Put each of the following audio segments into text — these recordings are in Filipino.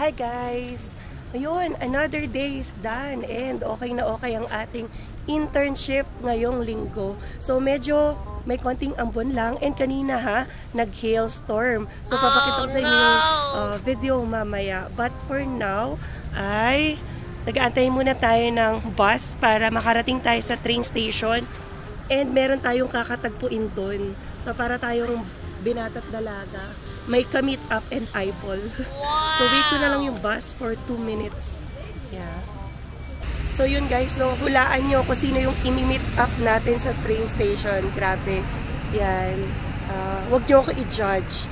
Hi guys! Ayun, another day is done and okay na okay ang ating internship ngayong linggo. So medyo may konting ambon lang and kanina nag-hailstorm. So papakita ko sa inyo yung video mamaya. But for now, ay nag-aantay muna tayo ng bus para makarating tayo sa train station and meron tayong kakatagpuin doon. So para tayong binatat dalaga. May ka-meet up and eyeball. So wait ko na lang yung bus for 2 minutes. Yeah. So yun guys, no, hulaan nyo kung sino yung imi-meet up natin sa train station. Grabe. Yan. Wag nyo ako i-judge.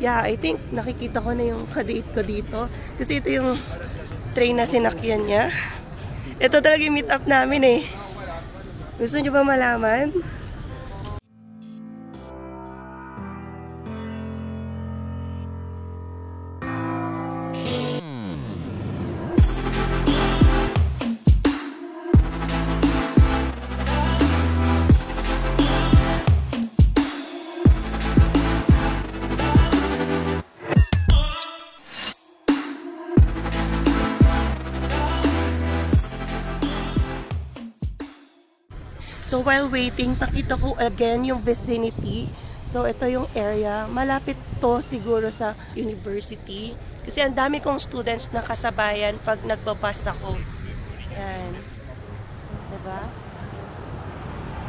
Yeah, I think nakikita ko na yung ka-date ko dito. Kasi ito yung train na sinakyan niya. Ito talaga yung meet up namin eh. Gusto nyo ba malaman? So while waiting, pakita ko again yung vicinity. So ito yung area. Malapit to siguro sa university. Kasi ang dami kong students na kasabayan pag nagbabas ako. Yan. Diba?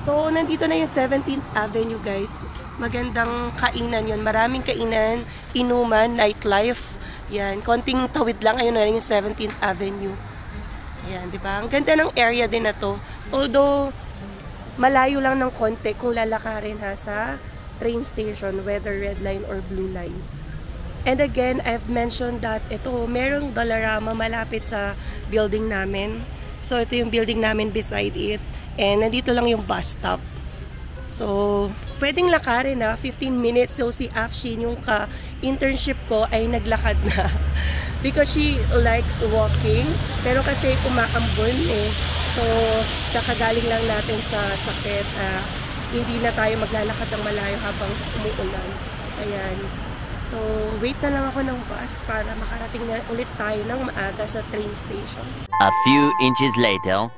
So nandito na yung 17th Avenue guys. Magandang kainan yun. Maraming kainan, inuman, nightlife. Yan. Konting tawid lang. Ayun na yung 17th Avenue. Yan. Diba? Ang ganda ng area din na to. Although malayo lang ng konti kung lalakarin sa train station, whether red line or blue line. And again, I've mentioned that ito, merong Dollarama malapit sa building namin. So ito yung building namin beside it. And nandito lang yung bus stop. So, pwedeng lakarin 15 minutes. So si Afshin, yung ka-internship ko, ay naglakad na. Because she likes walking. Pero kasi umaambon eh. So, kakagaling lang natin sa sakit. Hindi na tayo maglalakad ng malayo habang umuulan. Ayan. So, wait na lang ako ng bus para makarating na ulit tayo ng maaga sa train station. A few inches later.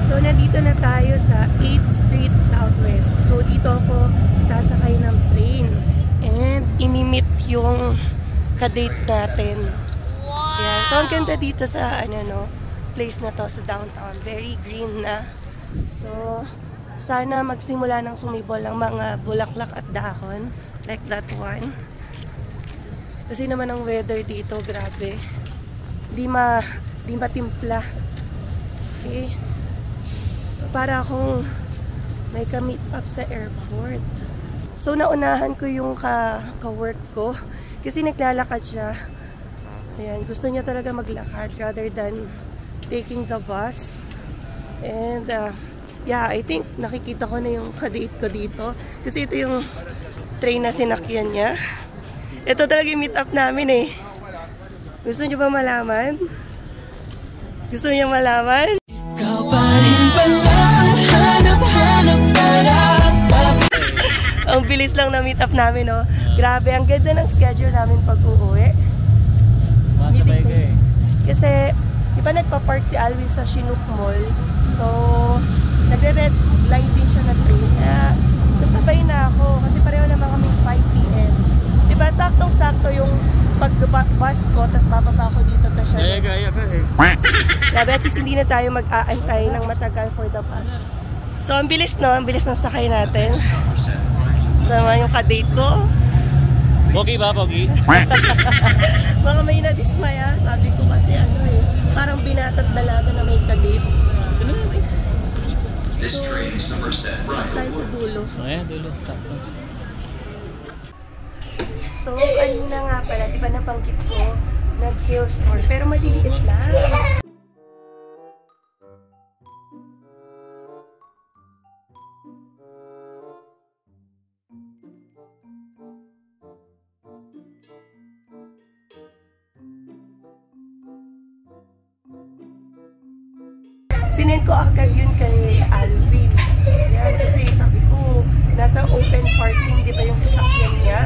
So, nandito na tayo sa 8th Street Southwest. So, dito ako sasakay ng train. And, imi-meet yung ka-date natin. Ayan. So, ang ganda dito sa, place na to sa downtown. Very green na. So, sana magsimula ng sumibol ang mga bulaklak at dahon. Like that one. Kasi naman ang weather dito, grabe. Di matimpla. Okay. So, para akong may ka-meet up sa airport. So, naunahan ko yung ka-work ko. Kasi naglalakad siya. Ayan, gusto niya talaga maglakad rather than taking the bus. And yeah, I think nakikita ko na yung ka-date ko dito. Kasi ito yung train na sinakyan niya. Ito talaga yung meet up namin eh. Gusto niyo ba malaman? Gusto niyo malaman? Ang bilis lang na meet up namin, no? Grabe, ang ganda ng schedule namin pag uuwi. Kasi di ba nagpa-park si Alwin sa Chinook Mall? So, nagre-red line din siya na train. Sasabay na ako kasi pareho naman kami 5 PM. Di ba saktong-sakto yung pag-bus ko, tapos bababa ako dito na siya. Grabe, at least hindi na tayo mag-aantay ng matagal for the bus. So, ang bilis, no? Ang bilis ng sakay natin. Tama yung ka-date ko. Pogi ba, Pogi? Mga may nadismaya. Sabi ko kasi parang binatat dalaga na may ka-date. This train is number 7. Tayo sa dulo. Ayan, dulo. So, kanina nga pala, di ba nabanggit ko, nag-hailstorm, pero maliliit lang. Sinend ko agad yun kay Alvin. Yan, kasi sabi ko, nasa open parking, di ba yung sasakyan niya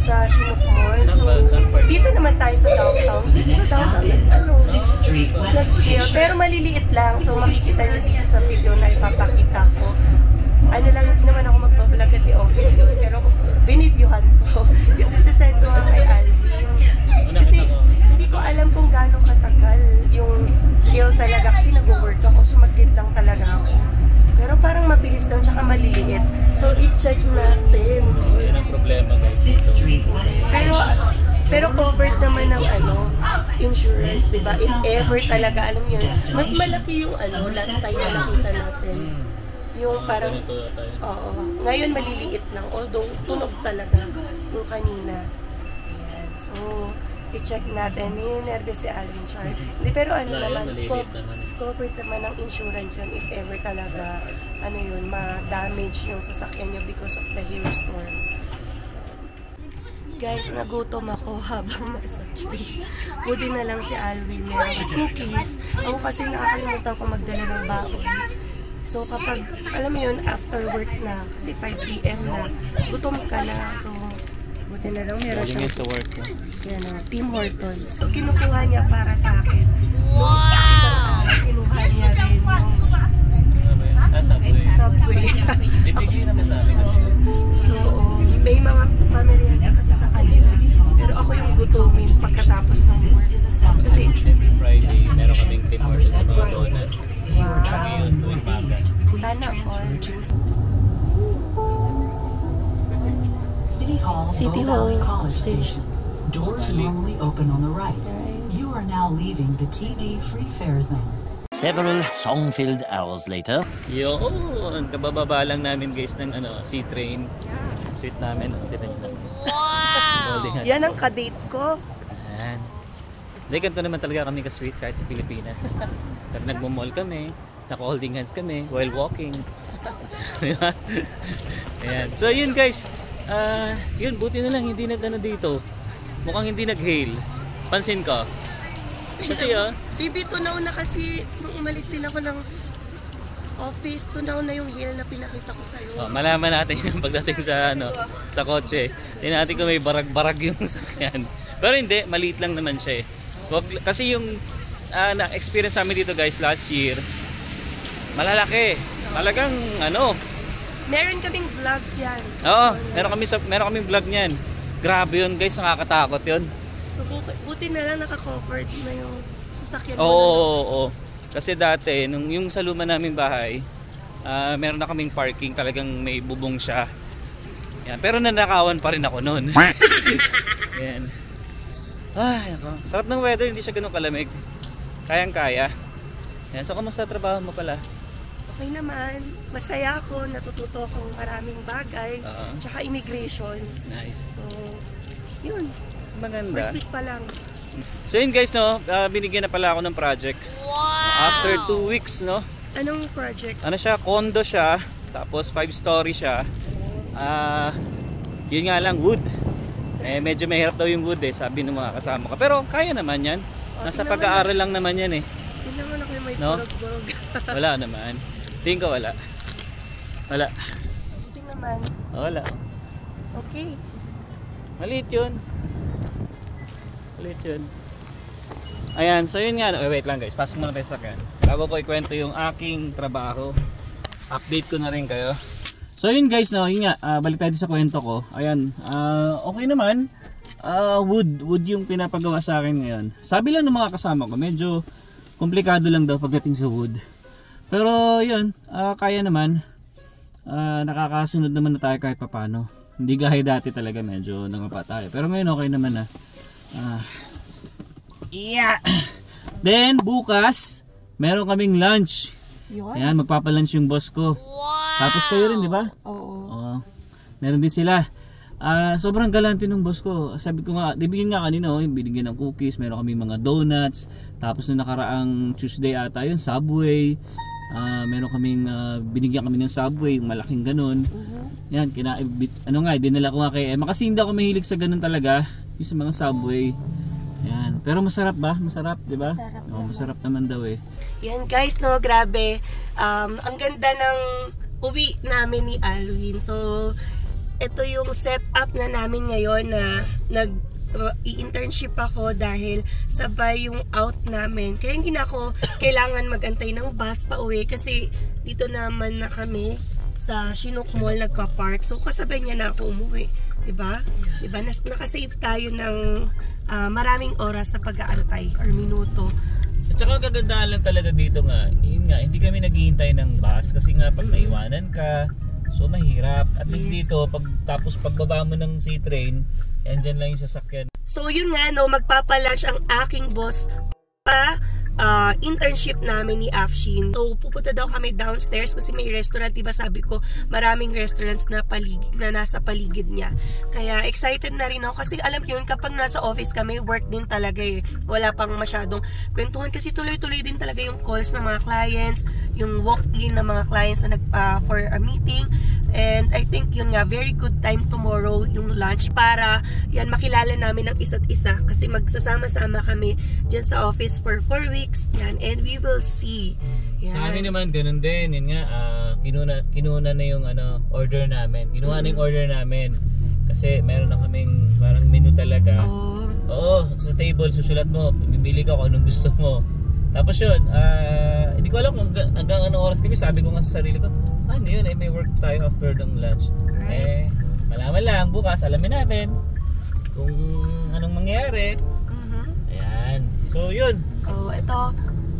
sa Chinook Mall. So, dito naman Pero maliliit lang. So makikita niyo dito sa video na ipapakita ko. Ano lang, hindi naman ako magpa-vlog kasi office yun. Pero binidyohan ko. Kasi sasend ko nga kay Alvin. Kasi hindi ko alam kung gaano katagal yung hill talaga. Kasi nag-work ako, sumaglit lang talaga ako. Pero parang mabilis lang, tsaka maliliit. So i-check natin. Yan ang problema guys dito. Pero covered naman ng insurance, diba? If ever talaga, alam yun, mas malaki yung last time na nakita natin. Yung parang, oo. Ngayon maliliit lang, although tunog talaga yung kanina. Ayan. So, i-check natin. Ninenervous si Alvin Char. Hindi, pero naman, covered naman ng insurance yun if ever talaga, ma-damage yung sasakyan nyo because of the hailstorm. Guys, nagutom ako habang nasa tree. Buti na lang si Alvin meron cookies. Ako kasi nakakalimutan ko magdala ng baon. So kapag, alam mo yun, after work na, kasi 5 PM na, gutom ka na. So, buti na lang meron siyang sa work. yan, Tim Hortons. So kinukuha niya para sa akin. Nung kinuha niya rin yung Subway. Ibigay naman sa amin kasi. Oo. May mga pamilya kasi sa kanila. Pero ako yung gutumin pagkatapos ng work. Kasi Every Friday, meron kaming Tim Hortons sa mga donut. wow. Kami yun tuwing maga. Sana all. City Hall College Station. Doors normally open on the right. You are now leaving the TD Free Fare Zone. Several song-filled hours later. Yun, kabababa lang namin guys ng C-Train. Sweet namin. Tignan nyo naman. Wow! Yan ang kadate ko. Ayan. Hindi, ganito naman talaga kami ka-sweet kahit sa Pilipinas. Kasi nagmamall kami, naka-holding hands kami while walking. Ayan. So yun guys, yun, buti na lang hindi dito. Mukhang hindi nag-hail. Pansin ko. Kasi Bibi, tunaw na kasi nung umalis din ako ng office, tunaw na yung hill na pinakita ko sa'yo. Malaman natin yung pagdating sa sa kotse. Tingnan natin kung may barag-barag yung sakyan. Pero hindi, maliit lang naman siya eh. Kasi yung na-experience namin dito guys last year, malalaki. Talagang Meron kaming vlog yan. Oo, meron kaming vlog niyan. Grabe yun guys, nakakatakot yun. So buti na lang naka-covered na yung sasakyan. Oo. Kasi dati, nung yung sa luma naming bahay, meron na kaming parking, talagang may bubong siya. Yan. Pero nanakawan pa rin ako noon. Yan. Ay, nako. Sarap ng weather, hindi siya ganun kalamig. Kayang-kaya. Yan. So, kamusta trabaho mo pala? Okay naman. Masaya ako, natututo akong maraming bagay. Tsaka immigration. Nice. So, yun. Maganda. First week pa lang. So yun guys, binigyan na pala ako ng project. Wow! After 2 weeks, Anong project? Siya, condo siya, tapos 5-story siya. Yun nga lang, wood. Medyo mahirap daw yung wood sabi ng mga kasama ko. Pero kaya naman yan. Nasa pag-aaral lang naman yan Hindi naman ako may burog-burog. Wala naman. Tingin ko wala. Wala. Buti naman. Wala. Okay. Maliit yun. Ayan, so yun nga. Wait lang guys, pasok muna tayo sa akin. Bago ko ikwento yung aking trabaho, update ko na rin kayo. So yun guys, yun nga, balik tayo sa kwento ko. Ayan, okay naman. Wood yung pinapagawa sa akin ngayon. Sabi lang ng mga kasama ko, medyo komplikado lang daw pagdating sa wood. Pero yun, kaya naman. Nakakasunod naman na tayo kahit papano. Hindi gaya dati talaga, medyo nangapa tayo. Pero ngayon okay naman na. Yeah. Then bukas meron kaming lunch. Ayan, magpapa-lunch yung boss ko. Wow. Tapos kayo rin, di ba? Oo. Meron din sila. Sobrang galante ng boss ko. Sabi ko nga, bigyan nga kanina, binigyan ng cookies, meron kaming mga donuts. Tapos nung nakaraang Tuesday ata yun, Subway. Meron kaming binigyan kami ng Subway, yung malaking ganun. Yan, dinala ko nga kay Emma kasi hindi ako mahilig sa ganun talaga, yung sa mga Subway. Yan. Pero masarap ba? Masarap, di ba? Masarap naman daw Yan guys, grabe. Ang ganda ng uwi namin ni Alvin. So, ito yung setup na namin ngayon na i-internship ako dahil sabay yung out namin. Kaya hindi na ako kailangan magantay ng bus pa uwi kasi dito naman na kami sa Chinook Mall nagpa-park. So kasabay niya na ako umuwi. Diba? Diba? Nakasave tayo ng maraming oras sa pag-aantay or minuto. At saka kagandahan lang talaga dito nga, yun nga, hindi kami naghihintay ng bus kasi nga pag naiwanan ka, so mahirap. At least dito, tapos pagbaba mo ng C-train, andyan lang yung sasakyan. So yun nga, no, magpapalunch ang aking boss pa internship namin ni Afshin. So pupunta daw kami downstairs kasi may restaurant, diba sabi ko, maraming restaurants na nasa paligid niya. Kaya excited na rin ako kasi alam niyo yun, kapag nasa office kami, work din talaga eh. Wala pang masyadong kwentuhan kasi tuloy-tuloy din talaga yung calls ng mga clients, yung walk-in ng mga clients na for a meeting. And I think yun nga, very good time tomorrow yung lunch para yan makilala namin ng isa't isa kasi magsasama-sama kami dyan sa office for 4 weeks yan, and we will see. Yan. Sa amin naman ganun din, yun nga, kinuna na yung order namin. Kinuha na yung order namin kasi meron na kaming parang menu talaga. Oo, sa table susulat mo, bibili ka kung anong gusto mo. Tapos yun, hindi ko alam hanggang anong oras kami. Sabi ko nga sa sarili ko, ano yun, may work tayo after ng lunch. Right. Malaman lang, bukas alamin natin kung anong mangyayari. Ayan, so yun. Ito,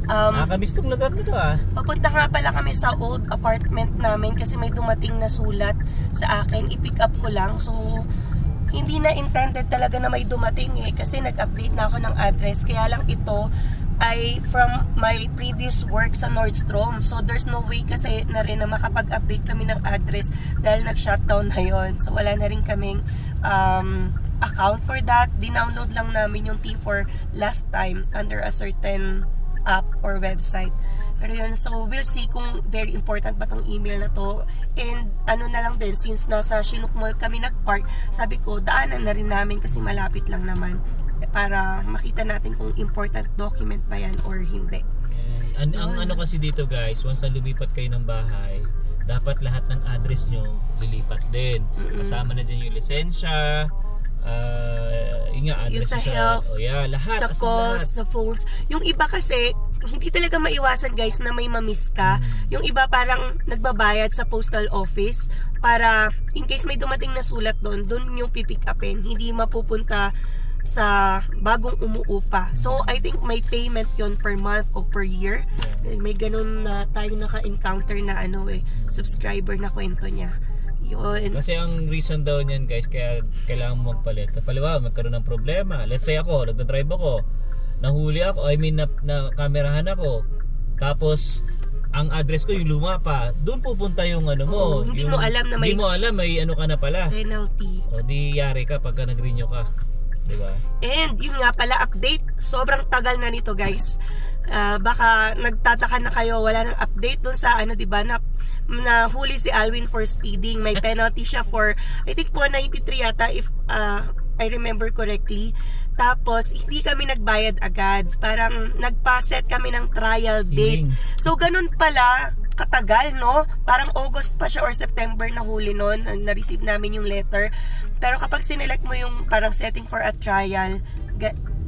nakakamiss tong lugar na to papunta nga pala kami sa old apartment namin kasi may dumating na sulat sa akin, i-pick up ko lang. So hindi na intended talaga na may dumating kasi nag-update na ako ng address, kaya lang ito ay from my previous work sa Nordstrom. So there's no way kasi na rin na makapag-update kami ng address dahil nag-shutdown na yon. So wala na rin kaming account for that. Dinownload lang namin yung T4 last time under a certain app or website. Pero yun, so we'll see kung very important ba tong email na to. And ano na lang din, since nasa Chinook Mall kami nag-park, sabi ko daanan na rin namin kasi malapit lang naman para makita natin kung important document ba yan or hindi. Ang ano kasi dito guys, once na lumipat kayo ng bahay, dapat lahat ng address nyo lilipat din. Kasama na dyan yung lisensya, yung address yung sa health, lahat, sa calls, sa phones. Yung iba kasi, hindi talaga maiwasan guys na may mamiss ka. Yung iba parang nagbabayad sa postal office para in case may dumating na sulat doon yung pipick upin. Hindi mapupunta sa bagong umuupa. So, I think may payment yon per month o per year. May ganun na tayong naka-encounter na subscriber na kwento niya. Yun. Kasi ang reason daw niyan guys, kaya kailangan mo magpalit. Paliwa, magkaroon ng problema. Let's say ako, nagdadrive ako, nahuli ako, na kamerahan ako. Tapos, ang address ko yung luma pa. Doon pupunta yung mo. Hindi mo alam na may... Hindi mo alam, may ka na pala. Penalty. O di yari ka pagka nag-renew ka. Diba? And yun nga pala, update. Sobrang tagal na nito guys. Baka nagtataka na kayo, wala nang update dun sa diba, na huli si Alwin for speeding. May penalty siya for I think 193 yata if I remember correctly. Tapos hindi kami nagbayad agad. Parang nagpa-set kami ng trial date. So ganun pala katagal, no? Parang August pa siya or September na huli nun, na-receive namin yung letter. Pero kapag sinelect mo yung parang setting for a trial,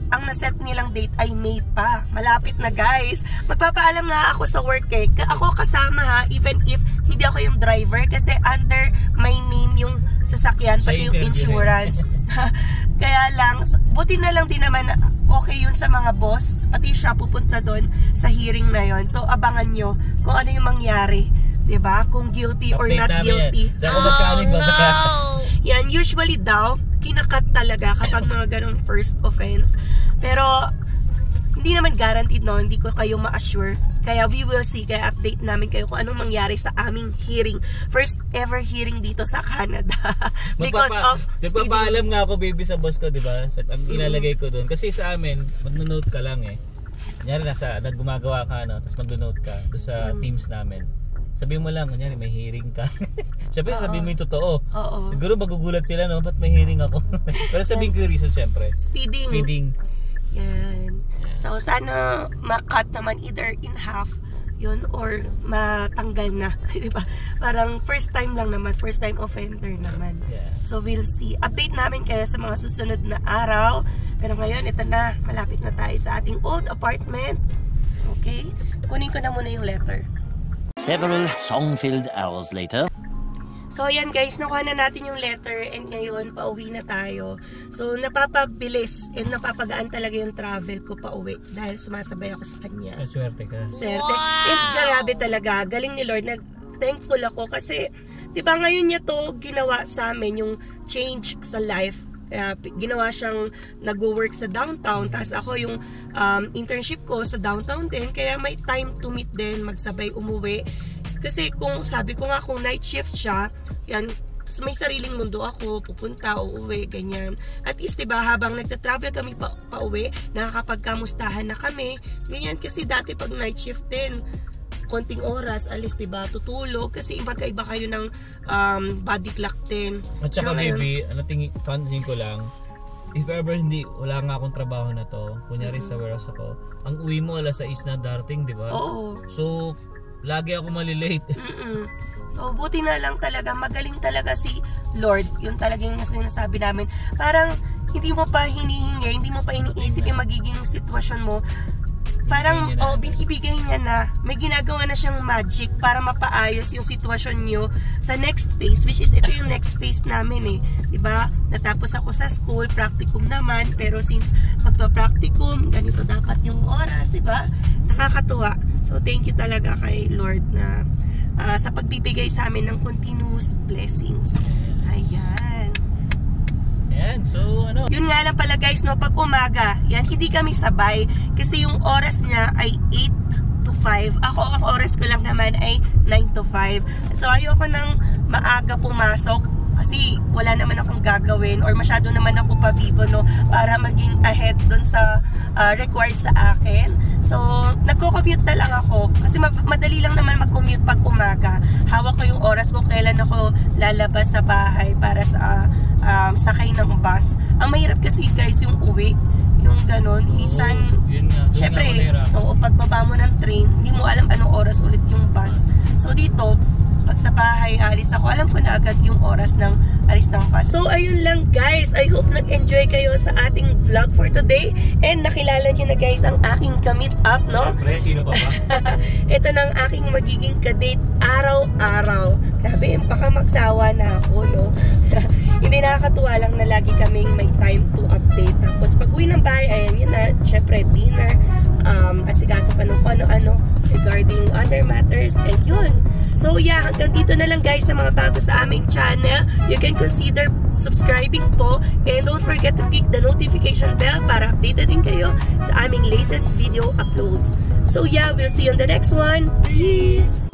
ang naset nilang date ay May pa. Malapit na guys. Magpapaalam nga ako sa work Ako kasama ha, even if hindi ako yung driver kasi under my name yung sasakyan, pati yung insurance. Kaya lang, buti na lang din naman okay yun sa mga boss. Pati siya pupunta doon sa hearing na yon. So abangan nyo kung ano yung mangyari. Diba? Kung guilty or not guilty. Yan, usually daw kinakat talaga kapag mga ganong first offense. Pero hindi naman guaranteed, no? Hindi ko kayo ma-assure. Kaya we will see. Kaya update namin kayo kung anong mangyari sa aming hearing. First ever hearing dito sa Canada. Because of speeding. Nagpapaalam nga ako baby sa boss ko, diba? Ang ilalagay ko doon. Kasi sa amin, mag-note ka lang Kunyari gumagawa ka, tapos mag-note ka doon sa teams namin. Sabihin mo lang, kunyari may hearing ka. Siyempre, sabihin mo yung totoo. Siguro magugulat sila, no? Ba't may hearing ako? Pero sabihin ko yung reason, siyempre. Speeding. Yan. So, sana ma-cut naman either in half yun or matanggal na, di ba? Parang first time lang naman, first time offender naman. Yeah. So we'll see. Update namin kayo sa mga susunod na araw. Pero ngayon, ito na, malapit na tayo sa ating old apartment. Okay? Kunin ko na muna yung letter. Several song-filled hours later. So ayan guys, nakuha na natin yung letter and ngayon pauwi na tayo. So napapabilis and napapagaan talaga yung travel ko pauwi dahil sumasabay ako sa kanya. Swerte ka. Swerte. And grabe talaga, galing ni Lord. Thankful ako kasi 'di ba ngayon niya to ginawa sa amin yung change sa life. Ginawa siyang nag-work sa downtown, tapos ako yung internship ko sa downtown din, kaya may time to meet din, magsabay umuwi. Kasi kung sabi ko nga kung night shift siya, yan, may sariling mundo ako, pupunta, uuwi, ganyan. At least, diba, habang nagta-travel kami pa-uwi, nakakapagkamustahan na kami, ganyan. Kasi dati pag night shift din, konting oras, alis, diba, tutulog. Kasi iba-iba kayo ng body clock din. At saka baby, pansin ko lang, if ever wala nga akong trabaho na to, kunyari sa warehouse ako, ang uwi mo alas 6 na darating, diba? Oo. So, lagi ako malilate. So, buti na lang talaga, magaling talaga si Lord. Yun talagang sinasabi namin. Parang, hindi mo pa hinihingi, hindi mo pa iniisip yung magiging sitwasyon mo. Parang, binibigay niya na. May ginagawa na siyang magic para mapaayos yung sitwasyon nyo sa next phase, which is ito yung next phase namin eh. Diba? Natapos ako sa school, practicum naman, pero since magpa-practicum, ganito dapat yung oras, diba? Nakakatuwa. So, thank you talaga kay Lord na sa pagbibigay sa amin ng continuous blessings. Ayan. Ayan, so ano? Yun nga lang pala guys, no, pag umaga, yan, hindi kami sabay kasi yung oras niya ay 8 to 5. Ako, ang oras ko lang naman ay 9 to 5. So, ayoko nang maaga pumasok kasi wala naman akong gagawin or masyado naman ako pabibo, no, para maging ahead dun sa required sa akin. So, nagko-commute na lang ako kasi madali lang naman mag-commute pag umaga. Hawak ko yung oras ko kailan ako lalabas sa bahay para sa sakay ng bus. Ang mahirap kasi guys yung uwi, yung ganon. Minsan, syempre, pagbaba mo ng train, hindi mo alam anong oras ulit yung bus. So dito, pag sa bahay alis ako, alam ko na agad yung oras ng alis ng bus. So ayun lang guys, I hope nag-enjoy kayo sa ating vlog for today and nakilala nyo na guys ang aking ka-meet up, no? Sino pa ba? Ito na ang aking magiging ka-date araw-araw. Grabe, baka magsawa na ako, no? Hindi, nakakatuwa lang na lagi kaming may time to update. Tapos pag uwi ng bahay, ayan yun na, syempre dinner, asikaso pa nung ano-ano regarding other matters, and yun. So yeah, hanggang dito na lang guys sa mga bago sa aming channel. You can consider subscribing po and don't forget to click the notification bell para updated din kayo sa aming latest video uploads. So yeah, we'll see you on the next one. Peace!